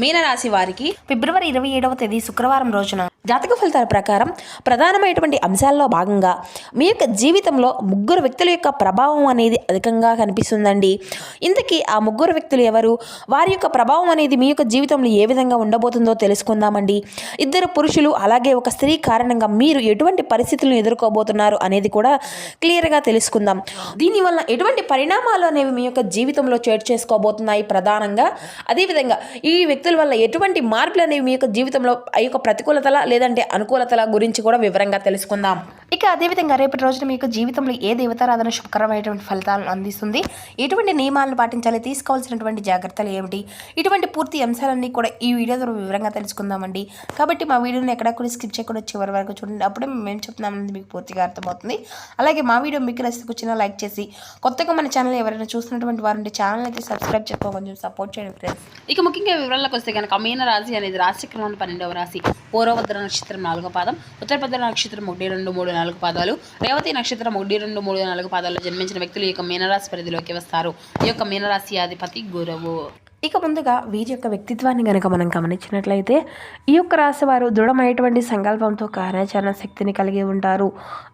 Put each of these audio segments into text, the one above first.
మీనరాశి వారికి ఫిబ్రవరి 27వ తేదీ శుక్రవారం రోజున జాతక ఫలితాల ప్రకారం ప్రధానమైనటువంటి అంశాల్లో భాగంగా మీ యొక్క జీవితంలో ముగ్గురు వ్యక్తుల యొక్క ప్రభావం అనేది అధికంగా కనిపిస్తుందండి. ఇంతకీ ఆ ముగ్గురు వ్యక్తులు ఎవరు, వారి యొక్క ప్రభావం అనేది మీ యొక్క జీవితంలో ఏ విధంగా ఉండబోతుందో తెలుసుకుందామండి. ఇద్దరు పురుషులు అలాగే ఒక స్త్రీ కారణంగా మీరు ఎటువంటి పరిస్థితులను ఎదుర్కోబోతున్నారు అనేది కూడా క్లియర్గా తెలుసుకుందాం. దీనివల్ల ఎటువంటి పరిణామాలు అనేవి మీ యొక్క జీవితంలో చోటు చేసుకోబోతున్నాయి ప్రధానంగా. అదేవిధంగా ఈ వ్యక్తుల వల్ల ఎటువంటి మార్పులు అనేవి మీ యొక్క జీవితంలో ఆ యొక్క ప్రతికూలతల లేదంటే అనుకూలతల గురించి కూడా వివరంగా తెలుసుకుందాం. ఇక అదేవిధంగా రేపటి రోజున మీకు జీవితంలో ఏ దేవతారాధన శుభకరమైనటువంటి ఫలితాలను అందిస్తుంది, ఎటువంటి నియమాలను పాటించాలి, తీసుకోవాల్సినటువంటి జాగ్రత్తలు ఏమిటి, ఇటువంటి పూర్తి అంశాలన్నీ కూడా ఈ వీడియో ద్వారా వివరంగా తెలుసుకుందామండి. కాబట్టి మా వీడియోని ఎక్కడా కూడా స్కిప్ చేయకుండా చివరి వరకు చూడండి. అప్పుడే మేము చెప్తున్నామని మీకు పూర్తిగా అర్థమవుతుంది. అలాగే మా వీడియో మీకు నచ్చితే కూర్చున్న లైక్ చేసి, కొత్తగా మన ఛానల్ ఎవరైనా చూస్తున్నటువంటి వారు ఛానల్ అయితే సబ్స్క్రైబ్ చేసుకో, కొంచెం సపోర్ట్ చేయండి ఫ్రెండ్స్. ఇక ముఖ్యంగా వివరాలకు వస్తే కనుక మీన రాశి అనేది రాశి క్రమంలో 12వ రాశి. పూర్వభద్ర నక్షత్రం 4వ పాదం, ఉత్తరభద్ర నక్షత్రం 1, 2, 3, 4 పాదాలు, రేవతి నక్షత్రం 1, 2, 3, 4 పాదాల్లో జన్మించిన వ్యక్తులు ఈ యొక్క మీనరాశి పరిధిలోకి వస్తారు. ఈ యొక్క మీనరాశి అధిపతి గురువు. ఇక ముందుగా వీరి యొక్క వ్యక్తిత్వాన్ని కనుక మనం గమనించినట్లయితే ఈ యొక్క రాశి వారు దృఢమైనటువంటి సంకల్పంతో కార్యాచరణ శక్తిని కలిగి ఉంటారు.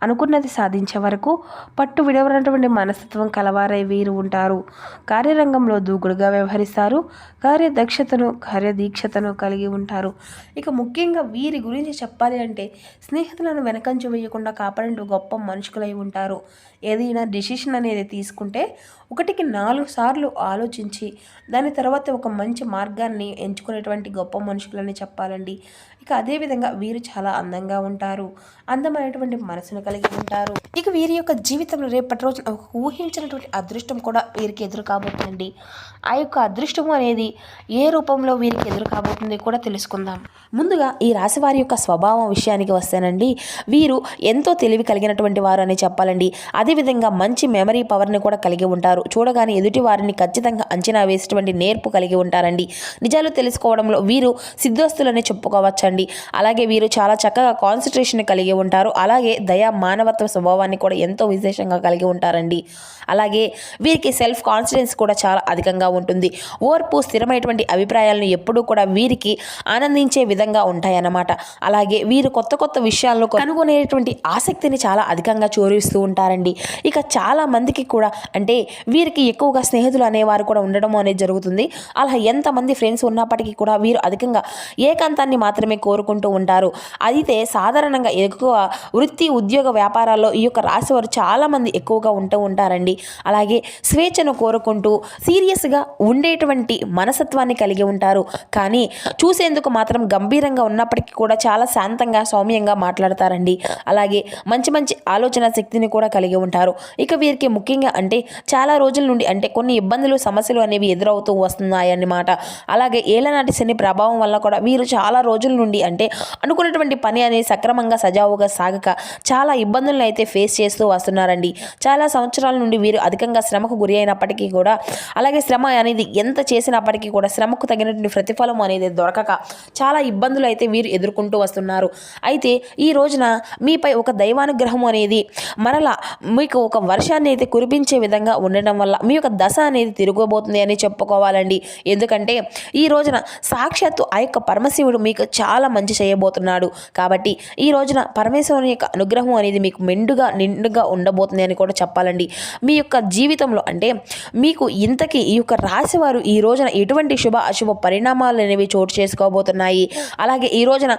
అనుకున్నది సాధించే వరకు పట్టు విడవనటువంటి మనస్తత్వం కలవారై వీరు ఉంటారు. కార్యరంగంలో దూకుడుగా వ్యవహరిస్తారు. కార్యదక్షతను కార్యదీక్షతను కలిగి ఉంటారు. ఇక ముఖ్యంగా వీరి గురించి చెప్పాలి అంటే స్నేహితులను వెనకంచు వేయకుండా కాపాడే గొప్ప మనుషులై ఉంటారు. ఏదైనా డిసిషన్ అనేది తీసుకుంటే 1కి 4 సార్లు ఆలోచించి దాని తర్వాత ఒక మంచి మార్గాన్ని ఎంచుకునేటువంటి గొప్ప మనుషులని చెప్పాలండి. ఇక అదేవిధంగా వీరు చాలా అందంగా ఉంటారు. అందమైనటువంటి మనసును కలిగి ఉంటారు. ఇక వీరి యొక్క జీవితంలో రేపటి రోజున ఒక ఊహించినటువంటి అదృష్టం కూడా వీరికి ఎదురు కాబోతుందండి. ఆ యొక్క అదృష్టము అనేది ఏ రూపంలో వీరికి ఎదురు కాబోతుంది కూడా తెలుసుకుందాం. ముందుగా ఈ రాశి వారి యొక్క స్వభావం విషయానికి వస్తేనండి, వీరు ఎంతో తెలివి కలిగినటువంటి వారు అని చెప్పాలండి. అదేవిధంగా మంచి మెమరీ పవర్ని కూడా కలిగి ఉంటారు. చూడగానే ఎదుటి వారిని ఖచ్చితంగా అంచనా వేసేటువంటి నేర్పు కలిగి ఉంటారండి. నిజాలు తెలుసుకోవడంలో వీరు సిద్ధస్తులని చెప్పుకోవచ్చండి. అలాగే వీరు చాలా చక్కగా కాన్సన్ట్రేషన్ కలిగి ఉంటారు. అలాగే దయా మానవత్వ స్వభావాన్ని కూడా ఎంతో విశేషంగా కలిగి ఉంటారండి. అలాగే వీరికి సెల్ఫ్ కాన్ఫిడెన్స్ కూడా చాలా అధికంగా ఉంటుంది. ఓర్పు, స్థిరమైనటువంటి అభిప్రాయాలను ఎప్పుడూ కూడా వీరికి ఆనందించే విధంగా ఉంటాయన్నమాట. అలాగే వీరు కొత్త కొత్త విషయాలను కనుగొనేటువంటి ఆసక్తిని చాలా అధికంగా చూపిస్తూ ఉంటారండి. ఇక చాలా మందికి కూడా అంటే వీరికి ఎక్కువగా స్నేహితులు అనేవారు కూడా ఉండడం అనేది జరుగుతుంది. అలా ఎంతమంది ఫ్రెండ్స్ ఉన్నప్పటికీ కూడా వీరు అధికంగా ఏకాంతాన్ని మాత్రమే కోరుకుంటూ ఉంటారు. అయితే సాధారణంగా ఎక్కువ వృత్తి, ఉద్యోగ, వ్యాపారాల్లో ఈ యొక్క రాశి వారు చాలామంది ఎక్కువగా ఉంటూ ఉంటారండి. అలాగే స్వేచ్ఛను కోరుకుంటూ సీరియస్గా ఉండేటువంటి మనసత్వాన్ని కలిగి ఉంటారు. కానీ చూసేందుకు మాత్రం గంభీరంగా ఉన్నప్పటికీ కూడా చాలా శాంతంగా, సౌమ్యంగా మాట్లాడతారండి. అలాగే మంచి మంచి ఆలోచన శక్తిని కూడా కలిగి ఉంటారు. ఇక వీరికి ముఖ్యంగా అంటే చాలా రోజుల నుండి అంటే కొన్ని ఇబ్బందులు, సమస్యలు అనేవి ఎదురవుతూ వస్తున్నాయన్నమాట. అలాగే ఏలనాటి శని ప్రభావం వల్ల కూడా వీరు చాలా రోజుల నుండి అంటే అనుకున్నటువంటి పని అనేది సక్రమంగా సజావుగా సాగక చాలా ఇబ్బందులను అయితే ఫేస్ చేస్తూ వస్తున్నారండి. చాలా సంవత్సరాల నుండి వీరు అధికంగా శ్రమకు గురి అయినప్పటికీ కూడా, అలాగే శ్రమ అనేది ఎంత చేసినప్పటికీ కూడా శ్రమకు తగినటువంటి ప్రతిఫలం అనేది దొరకక చాలా ఇబ్బందులు అయితే వీరు ఎదుర్కొంటూ వస్తున్నారు. అయితే ఈ రోజున మీపై ఒక దైవానుగ్రహం అనేది మరలా మీకు ఒక వర్షాన్ని అయితే కురిపించే విధంగా ఉండడం వల్ల మీ యొక్క దశ అనేది తిరగబోతుంది అని చెప్పుకోవాలండి. ఎందుకంటే ఈ రోజున సాక్షాత్తు ఆ యొక్క పరమశివుడు మీకు చాలా మంచి చేయబోతున్నాడు. కాబట్టి ఈ రోజున పరమేశ్వరుని యొక్క అనుగ్రహం అనేది మీకు నిండుగా ఉండబోతుంది అని కూడా చెప్పాలండి. మీ యొక్క జీవితంలో అంటే మీకు ఇంతకీ ఈ యొక్క రాశి వారు ఈ రోజున ఎటువంటి శుభ అశుభ పరిణామాలు అనేవి చోటు చేసుకోబోతున్నాయి, అలాగే ఈ రోజున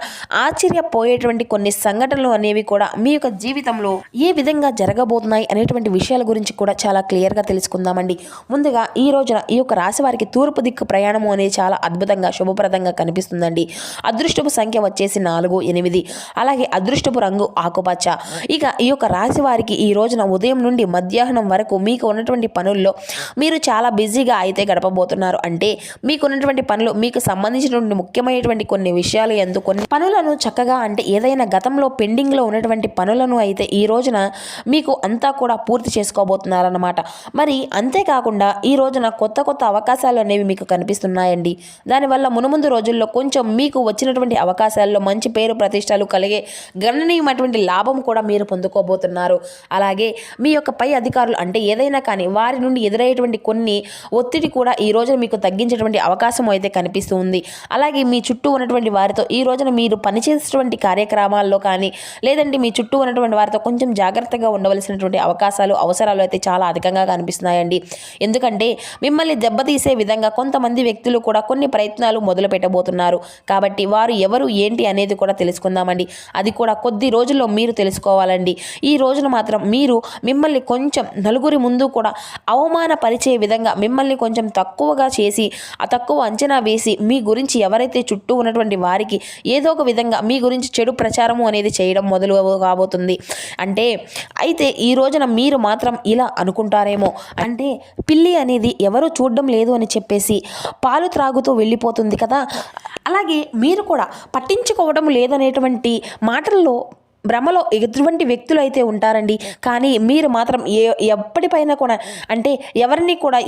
ఆశ్చర్యపోయేటువంటి కొన్ని సంఘటనలు అనేవి కూడా మీ యొక్క జీవితంలో ఏ విధంగా జరగబోతున్నాయి అనేటువంటి విషయాల గురించి కూడా చాలా క్లియర్గా తెలుసుకుందామండి. ముందుగా ఈ రోజున ఈ యొక్క రాశి వారికి తూర్పు దిక్కు ప్రయాణము అనేది చాలా అద్భుతంగా శుభప్రదంగా కనిపిస్తుందండి. అదృష్టపు సంఖ్య వచ్చేసి 4, 8. అలాగే అదృష్టపు రంగు ఆకుపచ్చ. ఇక ఈ యొక్క రాశి వారికి ఈ రోజున ఉదయం నుండి మధ్యాహ్నం వరకు మీకు ఉన్నటువంటి పనుల్లో మీరు చాలా బిజీగా అయితే గడపబోతున్నారు. అంటే మీకు ఉన్నటువంటి పనులు, మీకు సంబంధించినటువంటి ముఖ్యమైనటువంటి కొన్ని విషయాలు కొన్ని పనులను చక్కగా అంటే ఏదైనా గతంలో పెండింగ్లో ఉన్నటువంటి పనులను అయితే ఈ రోజున మీకు అంతా కూడా పూర్తి చేసుకోబోతున్నారన్నమాట. మరి అంతేకాకుండా ఈ రోజున కొత్త కొత్త అవకాశాలు అనేవి అనేవి మీకు కనిపిస్తున్నాయండి. దానివల్ల మునుముందు రోజుల్లో కొంచెం మీకు వచ్చినటువంటి అవకాశాల్లో మంచి పేరు ప్రతిష్టలు కలిగే గణనీయమైనటువంటి లాభం కూడా మీరు పొందుకోబోతున్నారు. అలాగే మీ యొక్క పై అధికారులు అంటే ఏదైనా కానీ వారి నుండి ఎదురయ్యేటువంటి కొన్ని ఒత్తిడి కూడా ఈ రోజున మీకు తగ్గించేటువంటి అవకాశం అయితే కనిపిస్తూ ఉంది. అలాగే మీ చుట్టూ ఉన్నటువంటి వారితో ఈ రోజున మీరు పనిచేసేటువంటి కార్యక్రమాల్లో కానీ లేదంటే మీ చుట్టూ ఉన్నటువంటి వారితో కొంచెం జాగ్రత్తగా ఉండవలసినటువంటి అవసరాలు అయితే చాలా అధికంగా కనిపిస్తున్నాయండి. ఎందుకంటే మిమ్మల్ని దెబ్బతీసే విధంగా కొంతమంది వ్యక్తులు కూడా కొన్ని ప్రయత్నాలు మొదలు పెట్టబోతున్నారు. కాబట్టి వారు ఎవరు ఏంటి అనేది కూడా తెలుసుకుందామండి. అది కూడా కొద్ది రోజుల్లో మీరు తెలుసుకోవాలండి. ఈ రోజున మాత్రం మీరు మిమ్మల్ని కొంచెం నలుగురి ముందు కూడా అవమానపరిచే విధంగా మిమ్మల్ని కొంచెం తక్కువగా చేసి తక్కువ అంచనా వేసి మీ గురించి ఎవరైతే చుట్టూ ఉన్నటువంటి వారికి ఏదో ఒక విధంగా మీ గురించి చెడు ప్రచారము అనేది చేయడం మొదలు కాబోతుంది. అయితే ఈ రోజున మీరు మాత్రం ఇలా అనుకుంటారేమో, అంటే పిల్లి అనేది ఎవరు చూడడం లేదు అని చెప్పేసి పాలు త్రాగుతూ వెళ్ళిపోతుంది కదా, అలాగే మీరు కూడా పట్టించుకోవడం లేదనేటువంటి మాటల్లో భ్రమలో ఎటువంటి వ్యక్తులు అయితే ఉంటారండి. కానీ మీరు మాత్రం ఎప్పటిపైనా కూడా అంటే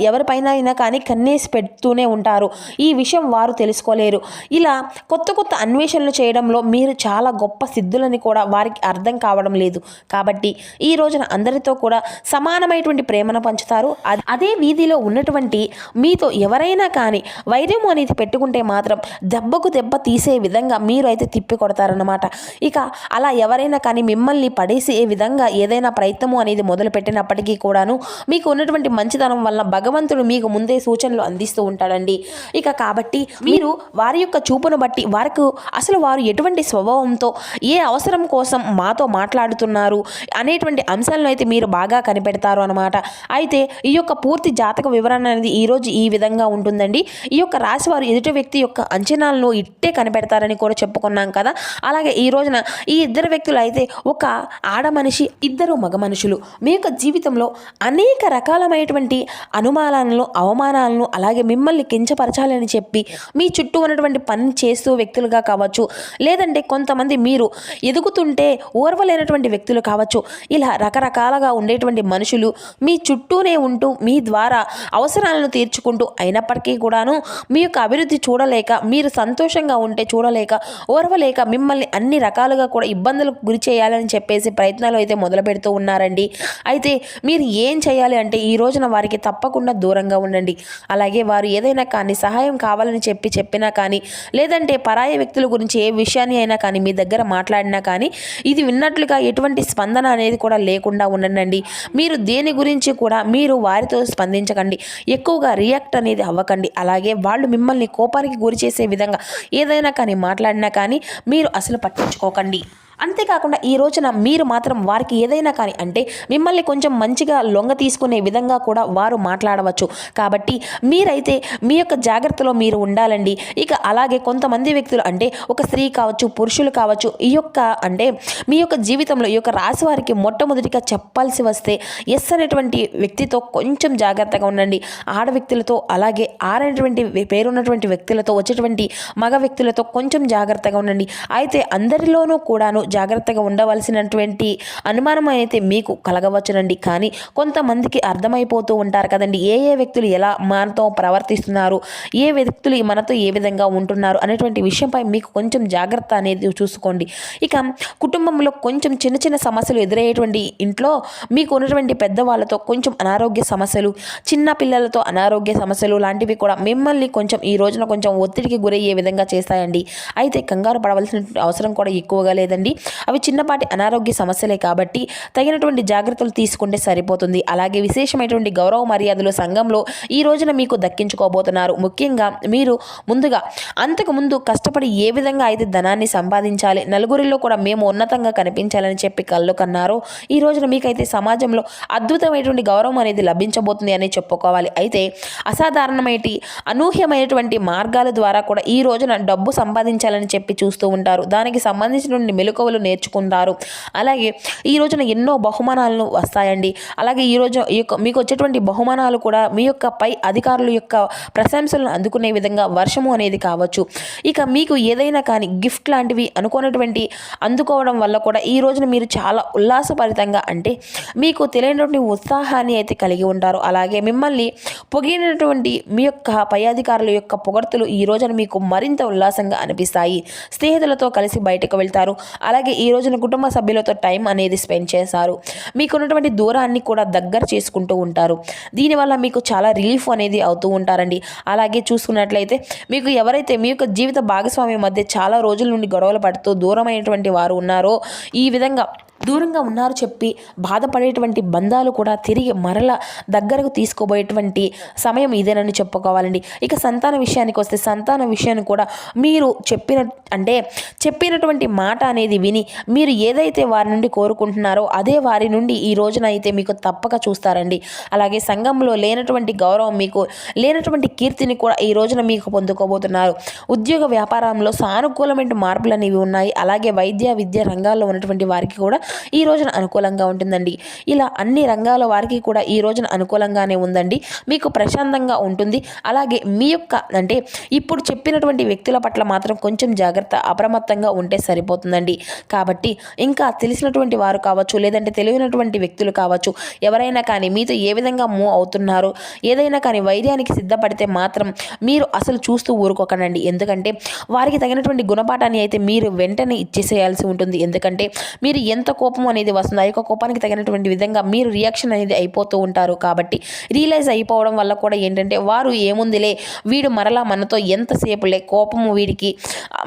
ఎవరిపైన అయినా కానీ కన్నేసి పెడుతూనే ఉంటారు. ఈ విషయం వారు తెలుసుకోలేరు. ఇలా కొత్త అన్వేషణలు చేయడంలో మీరు చాలా గొప్ప సిద్ధులని కూడా వారికి అర్థం కావడం లేదు. కాబట్టి ఈ రోజున అందరితో కూడా సమానమైనటువంటి ప్రేమను పంచుతారు. అదే వీధిలో ఉన్నటువంటి మీతో ఎవరైనా కానీ వైర్యం అనేది పెట్టుకుంటే మాత్రం దెబ్బకు దెబ్బ తీసే విధంగా మీరు అయితే తిప్పి కొడతారన్నమాట. ఇక అలా ఎవరైనా కానీ మిమ్మల్ని పడేసే విధంగా ఏదైనా ప్రయత్నము అనేది మొదలు పెట్టినప్పటికీ కూడాను మీకు ఉన్నటువంటి మంచితనం వల్ల భగవంతుడు మీకు ముందే సూచనలు అందిస్తూ ఉంటాడండి. ఇక కాబట్టి మీరు వారి యొక్క చూపును బట్టి వారు ఎటువంటి స్వభావంతో ఏ అవసరం కోసం మాతో మాట్లాడుతున్నారు అనేటువంటి అంశాలను అయితే మీరు బాగా కనిపెడతారు అనమాట. అయితే ఈ యొక్క పూర్తి జాతక వివరణ అనేది ఈరోజు ఈ విధంగా ఉంటుందండి. ఈ యొక్క రాశి వారు ఎదుటి వ్యక్తి యొక్క అంచనాలను ఇట్టే కనిపెడతారని కూడా చెప్పుకున్నాం కదా. అలాగే ఈ రోజున ఈ ఇద్దరు వ్యక్తులు అయితే ఒక ఆడ మనిషి, ఇద్దరు మగ మనుషులు మీ యొక్క జీవితంలో అనేక రకాలమైనటువంటి అనుమానాలను, అవమానాలను, అలాగే మిమ్మల్ని కించపరచాలని చెప్పి మీ చుట్టూ ఉన్నటువంటి పని చేస్తూ వ్యక్తులుగా కావచ్చు, లేదంటే కొంతమంది మీరు ఎదుగుతుంటే ఓర్వలేనటువంటి వ్యక్తులు కావచ్చు, ఇలా రకరకాలుగా ఉండేటువంటి మనుషులు మీ చుట్టూనే ఉంటూ మీ ద్వారా అవసరాలను తీర్చుకుంటూ అయినప్పటికీ కూడాను మీ యొక్క అభివృద్ధి చూడలేక, మీరు సంతోషంగా ఉంటే చూడలేక, ఓర్వలేక మిమ్మల్ని అన్ని రకాలుగా కూడా ఇబ్బందులకు గురి చేయాలని చెప్పేసి ప్రయత్నాలు అయితే మొదలు పెడుతూ ఉన్నారండి. అయితే మీరు ఏం చేయాలి అంటే ఈ రోజున వారికి తప్పకుండా దూరంగా ఉండండి. అలాగే వారు ఏదైనా కానీ సహాయం కావాలని చెప్పినా కానీ లేదంటే పరాయి వ్యక్తుల గురించి ఏ విషయాన్ని అయినా కానీ మీ దగ్గర మాట్లాడినా కానీ ఇది విన్నట్లుగా ఎటువంటి స్పందన అనేది కూడా లేకుండా ఉండండి. మీరు దేని గురించి కూడా మీరు వారితో స్పందించకండి, ఎక్కువగా రియాక్ట్ అనేది అవ్వకండి. అలాగే వాళ్ళు మిమ్మల్ని కోపానికి గురి చేసే విధంగా ఏదైనా కానీ మాట్లాడినా కానీ మీరు అసలు పట్టించుకోకండి. అంతేకాకుండా ఈ రోజున మీరు మాత్రం వారికి ఏదైనా కానీ అంటే మిమ్మల్ని కొంచెం మంచిగా లొంగ తీసుకునే విధంగా కూడా వారు మాట్లాడవచ్చు. కాబట్టి మీరైతే మీ యొక్క జాగ్రత్తలో మీరు ఉండాలండి. ఇక అలాగే కొంతమంది వ్యక్తులు అంటే ఒక స్త్రీ కావచ్చు, పురుషులు కావచ్చు, మీ యొక్క జీవితంలో ఈ యొక్క రాశి వారికి మొట్టమొదటిగా చెప్పాల్సి వస్తే ఎస్ అనేటువంటి వ్యక్తితో కొంచెం జాగ్రత్తగా ఉండండి. ఆడ వ్యక్తులతో అలాగే ఆరనేటువంటి పేరున్నటువంటి వ్యక్తులతో వచ్చేటువంటి మగ వ్యక్తులతో కొంచెం జాగ్రత్తగా ఉండండి. అయితే అందరిలోనూ కూడాను జాగ్రత్తగా ఉండవలసినటువంటి అనుమానం అయితే మీకు కలగవచ్చునండి. కానీ కొంతమందికి అర్థమైపోతూ ఉంటారు కదండి, ఏ వ్యక్తులు ఎలా మనతో ప్రవర్తిస్తున్నారు, ఏ వ్యక్తులు మనతో ఏ విధంగా ఉంటున్నారు అనేటువంటి విషయంపై మీకు కొంచెం జాగ్రత్త అనేది చూసుకోండి. ఇక కుటుంబంలో కొంచెం చిన్న సమస్యలు ఎదురయ్యేటువంటి ఇంట్లో మీకు ఉన్నటువంటి పెద్దవాళ్ళతో కొంచెం అనారోగ్య సమస్యలు, చిన్న పిల్లలతో అనారోగ్య సమస్యలు లాంటివి కూడా మిమ్మల్ని కొంచెం ఈ రోజున కొంచెం ఒత్తిడికి గురయ్యే విధంగా చేస్తాయండి. అయితే కంగారు పడవలసిన అవసరం కూడా ఎక్కువగా లేదండి. అవి చిన్నపాటి అనారోగ్య సమస్యలే కాబట్టి తగినటువంటి జాగ్రత్తలు తీసుకుంటే సరిపోతుంది. అలాగే విశేషమైనటువంటి గౌరవ మర్యాదలు సంఘంలో ఈ రోజున మీకు దక్కించుకోబోతున్నారు. ముఖ్యంగా మీరు ముందుగా అంతకుముందు కష్టపడి ఏ విధంగా అయితే ధనాన్ని సంపాదించాలి, నలుగురిలో కూడా మేము ఉన్నతంగా కనిపించాలని చెప్పి కళ్ళు కన్నారో ఈ రోజున మీకైతే సమాజంలో అద్భుతమైనటువంటి గౌరవం అనేది లభించబోతుంది అని చెప్పుకోవాలి. అయితే అనూహ్యమైనటువంటి మార్గాల ద్వారా కూడా ఈ రోజున డబ్బు సంపాదించాలని చెప్పి చూస్తూ ఉంటారు. దానికి సంబంధించినటువంటి మెలకువలు మెళకువలు నేర్చుకుంటారు. అలాగే ఈ రోజున ఎన్నో బహుమానాలను వస్తాయండి. అలాగే ఈరోజు మీకు వచ్చేటువంటి బహుమానాలు కూడా మీ యొక్క పై అధికారుల యొక్క ప్రశంసలను అందుకునే విధంగా వర్షము అనేది కావచ్చు. ఇక మీకు ఏదైనా కానీ గిఫ్ట్ లాంటివి అనుకున్నటువంటి అందుకోవడం వల్ల కూడా ఈ రోజున మీరు చాలా ఉల్లాసభరితంగా అంటే మీకు తెలియనటువంటి ఉత్సాహాన్ని అయితే కలిగి ఉంటారు. అలాగే మిమ్మల్ని పొగిడినటువంటి మీ యొక్క పై అధికారుల యొక్క పొగడ్తలు ఈ రోజున మీకు మరింత ఉల్లాసంగా అనిపిస్తాయి. స్నేహితులతో కలిసి బయటకు వెళ్తారు. అలాగే ఈ రోజున కుటుంబ సభ్యులతో టైం అనేది స్పెండ్ చేశారు. మీకున్నటువంటి దూరాన్ని కూడా దగ్గర చేసుకుంటూ ఉంటారు. దీనివల్ల మీకు చాలా రిలీఫ్ అనేది అవుతూ ఉంటారండి. అలాగే చూసుకున్నట్లయితే మీకు ఎవరైతే మీ యొక్క జీవిత భాగస్వామి మధ్య చాలా రోజుల నుండి గొడవలు పడుతూ దూరమైనటువంటి వారు ఉన్నారో, ఈ విధంగా దూరంగా ఉన్నారు చెప్పి బాధపడేటువంటి బంధాలు కూడా తిరిగి మరల దగ్గరకు తీసుకోబోయేటువంటి సమయం ఇదేనని చెప్పుకోవాలండి. ఇక సంతాన విషయానికి వస్తే సంతాన విషయాన్ని కూడా మీరు చెప్పినటువంటి మాట అనేది విని మీరు ఏదైతే వారి నుండి కోరుకుంటున్నారో అదే వారి నుండి ఈ రోజున అయితే మీకు తప్పక చూస్తారండి. అలాగే సంఘంలో లేనటువంటి గౌరవం, మీకు లేనటువంటి కీర్తిని కూడా ఈ రోజున మీకు పొందుకోబోతున్నారు. ఉద్యోగ వ్యాపారంలో సానుకూలమైన మార్పులు అనేవి ఉన్నాయి. అలాగే వైద్య విద్య రంగాల్లో ఉన్నటువంటి వారికి కూడా ఈ రోజున అనుకూలంగా ఉంటుందండి. ఇలా అన్ని రంగాల వారికి కూడా ఈ రోజున అనుకూలంగానే ఉందండి. మీకు ప్రశాంతంగా ఉంటుంది. అలాగే మీ యొక్క ఇప్పుడు చెప్పినటువంటి వ్యక్తుల పట్ల మాత్రం కొంచెం జాగ్రత్త, అప్రమత్తంగా ఉంటే సరిపోతుందండి. కాబట్టి ఇంకా తెలిసినటువంటి వారు కావచ్చు, లేదంటే తెలియనటువంటి వ్యక్తులు కావచ్చు, ఎవరైనా కానీ మీతో ఏ విధంగా మూవ్ అవుతున్నారు, ఏదైనా కానీ వైద్యానికి సిద్ధపడితే మాత్రం మీరు అసలు చూస్తూ ఊరుకోకండి. ఎందుకంటే వారికి తగినటువంటి గుణపాఠాన్ని అయితే మీరు వెంటనే ఇచ్చేసేయాల్సి ఉంటుంది. ఎందుకంటే మీరు ఎంత కోపం అనేది వస్తుంది, ఆ యొక్క కోపానికి తగినటువంటి విధంగా మీరు రియాక్షన్ అనేది అయిపోతూ ఉంటారు. కాబట్టి రియలైజ్ అయిపోవడం వల్ల కూడా ఏంటంటే వారు ఏముందిలే, వీడు మరలా మనతో ఎంతసేపులే, కోపము వీడికి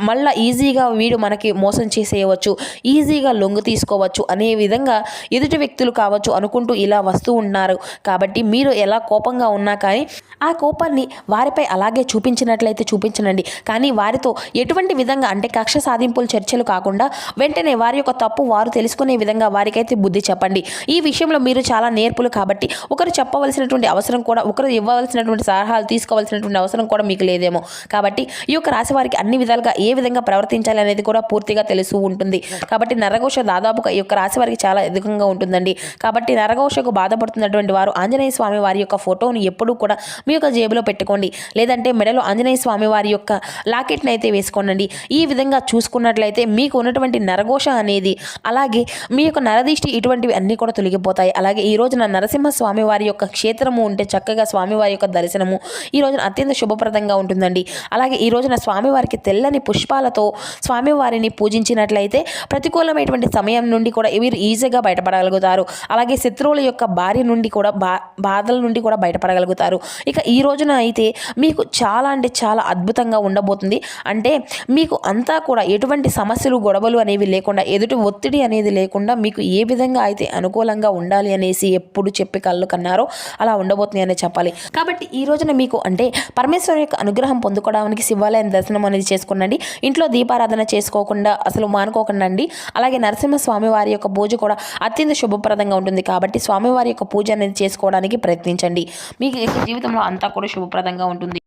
మళ్ళీ ఈజీగా వీడు మనకి మోసం చేసేయవచ్చు, ఈజీగా లొంగు తీసుకోవచ్చు అనే విధంగా ఎదుటి వ్యక్తులు కావచ్చు అనుకుంటూ ఇలా వస్తూ ఉన్నారు. కాబట్టి మీరు ఎలా కోపంగా ఉన్నా కానీ ఆ కోపాన్ని వారిపై అలాగే చూపించినట్లయితే చూపించనండి. కానీ వారితో ఎటువంటి విధంగా కక్ష సాధింపులు చర్చలు కాకుండా వెంటనే వారి యొక్క తప్పు వారు తెలుసుకునే విధంగా వారికైతే బుద్ధి చెప్పండి. ఈ విషయంలో మీరు చాలా నేర్పులు కాబట్టి ఒకరు చెప్పవలసినటువంటి అవసరం కూడా, ఒకరు ఇవ్వవలసినటువంటి సలహాలు తీసుకోవాల్సినటువంటి అవసరం కూడా మీకు లేదేమో. కాబట్టి ఈ యొక్క రాశి వారికి అన్ని విధాలుగా ఏ విధంగా ప్రవర్తించాలి అనేది కూడా పూర్తిగా తెలుసు ఉంటుంది. కాబట్టి నరఘోష దాదాపుగా ఈ యొక్క రాశి వారికి చాలా అధికంగా ఉంటుందండి. కాబట్టి నరఘోషకు బాధపడుతున్నటువంటి వారు ఆంజనేయ స్వామి వారి యొక్క ఫోటోని ఎప్పుడూ కూడా మీ యొక్క జేబులో పెట్టుకోండి. లేదంటే మెడలో ఆంజనేయ స్వామి వారి యొక్క లాకెట్ని అయితే వేసుకోండి. ఈ విధంగా చూసుకున్నట్లయితే మీకు ఉన్నటువంటి నరఘోష అనేది, అలాగే మీ యొక్క నరదిష్టి, ఇటువంటివి అన్నీ కూడా తొలగిపోతాయి. అలాగే ఈ రోజున నరసింహ స్వామి వారి యొక్క క్షేత్రము ఉంటే చక్కగా స్వామివారి యొక్క దర్శనము ఈ రోజున అత్యంత శుభప్రదంగా ఉంటుందండి. అలాగే ఈ రోజున స్వామివారికి తెల్లని పుష్పాలతో స్వామివారిని పూజించినట్లయితే ప్రతికూలమైనటువంటి సమయం నుండి కూడా వీరు ఈజీగా బయటపడగలుగుతారు. అలాగే శత్రువుల యొక్క బారి నుండి కూడా బాధల నుండి కూడా బయటపడగలుగుతారు. ఇక ఈ రోజున అయితే మీకు చాలా చాలా అద్భుతంగా ఉండబోతుంది. మీకు అంతా కూడా ఎటువంటి సమస్యలు, గొడవలు అనేవి లేకుండా, ఎదుటి ఒత్తిడి అనేది లేకుండా మీకు ఏ విధంగా అయితే అనుకూలంగా ఉండాలి అనేసి ఎప్పుడు చెప్పి కళ్ళు కన్నారో అలా ఉండబోతుంది అనే చెప్పాలి. కాబట్టి ఈ రోజున మీకు పరమేశ్వరు యొక్క అనుగ్రహం పొందుకోవడానికి శివాలయం దర్శనం అనేది చేసుకోండి. ఇంట్లో దీపారాధన చేసుకోకుండా అసలు మానుకోకుండా అండి. అలాగే నరసింహ స్వామి వారి యొక్క పూజ కూడా అత్యంత శుభప్రదంగా ఉంటుంది. కాబట్టి స్వామివారి యొక్క పూజ అనేది చేసుకోవడానికి ప్రయత్నించండి. మీకు జీవితంలో అంతా కూడా శుభప్రదంగా ఉంటుంది.